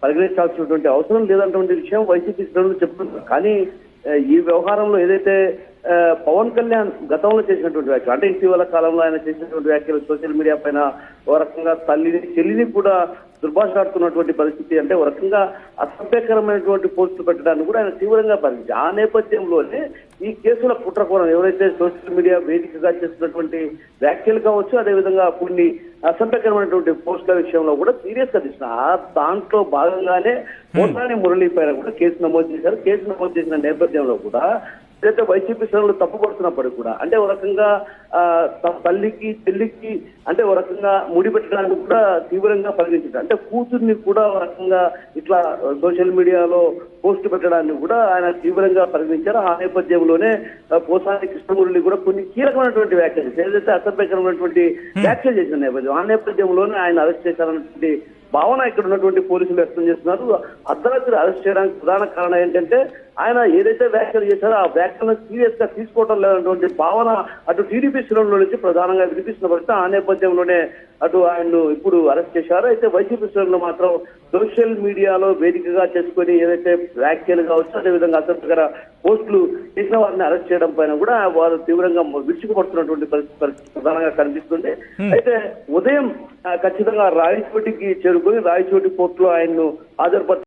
పరిగణించాల్సినటువంటి అవసరం లేదన్నటువంటి విషయం వైసీపీ శ్రేణులు చెప్తున్నారు. కానీ ఈ వ్యవహారంలో ఏదైతే పవన్ కళ్యాణ్ గతంలో చేసినటువంటి వ్యాఖ్యలు, అంటే ఇటీవల కాలంలో ఆయన చేసినటువంటి వ్యాఖ్యలు సోషల్ మీడియా పైన ఓ రకంగా తల్లిని చెల్లిని కూడా దుర్భాషలాడుతున్నటువంటి పరిస్థితి, అంటే ఒక రకంగా అసభ్యకరమైనటువంటి పోస్టులు పెట్టడానికి కూడా ఆయన తీవ్రంగా పరిగణించారు. ఆ నేపథ్యంలోనే ఈ కేసుల కుట్రకోణం ఎవరైతే సోషల్ మీడియా వేదికగా చేస్తున్నటువంటి వ్యాఖ్యలు కావచ్చు, అదేవిధంగా కొన్ని అసభ్యకరమైనటువంటి పోస్టుల విషయంలో కూడా సీరియస్ గా తీసుకున్నారు. దాంట్లో భాగంగానే పోసాని మురళి పైన కూడా కేసు నమోదు చేశారు. కేసు నమోదు చేసిన నేపథ్యంలో కూడా ఏదైతే వైసీపీ శ్రేణులు తప్పుపడుతున్నప్పటికీ కూడా, అంటే ఒక రకంగా తల్లికి చెల్లికి అంటే ఒక రకంగా ముడిపెట్టడానికి కూడా తీవ్రంగా పరిగణించారు. అంటే కూతుర్ని కూడా ఒక రకంగా ఇట్లా సోషల్ మీడియాలో పోస్ట్ పెట్టడానికి కూడా ఆయన తీవ్రంగా పరిగణించారు. ఆ నేపథ్యంలోనే పోసాని కృష్ణమురళి కూడా కొన్ని కీలకమైనటువంటి వ్యాఖ్యలు, ఏదైతే అసభ్యకరమైనటువంటి వ్యాఖ్యలు చేసిన నేపథ్యం, ఆ నేపథ్యంలోనే ఆయన అరెస్ట్ చేశారన్నటువంటి భావన ఇక్కడ ఉన్నటువంటి పోలీసులు వ్యక్తం చేస్తున్నారు. అర్ధరాత్రి అరెస్ట్ చేయడానికి ప్రధాన కారణం ఏంటంటే ఆయన ఏదైతే వ్యాఖ్యలు చేశారో ఆ వ్యాఖ్యలను సీరియస్ గా తీసుకోవడం లేదన్నటువంటి భావన అటు టీడీపీ శ్రేణుల నుంచి ప్రధానంగా వినిపిస్తున్న పరిస్థితి. ఆ నేపథ్యంలోనే అటు ఆయన్ను ఇప్పుడు అరెస్ట్ చేశారో, అయితే వైసీపీ శ్రేణులు మాత్రం సోషల్ మీడియాలో వేదికగా చేసుకుని ఏదైతే వ్యాఖ్యలు కావచ్చు, అదేవిధంగా అసభ్యకర పోస్టులు చేసిన వారిని అరెస్ట్ చేయడం పైన కూడా వారు తీవ్రంగా విరుచుకుపడుతున్నటువంటి పరిస్థితి ప్రధానంగా కనిపిస్తుంది. అయితే ఉదయం ఖచ్చితంగా రాయచోటికి చేరుకుని రాయచోటి కోర్టులో ఆయన్ను హాజరుపరిచారు.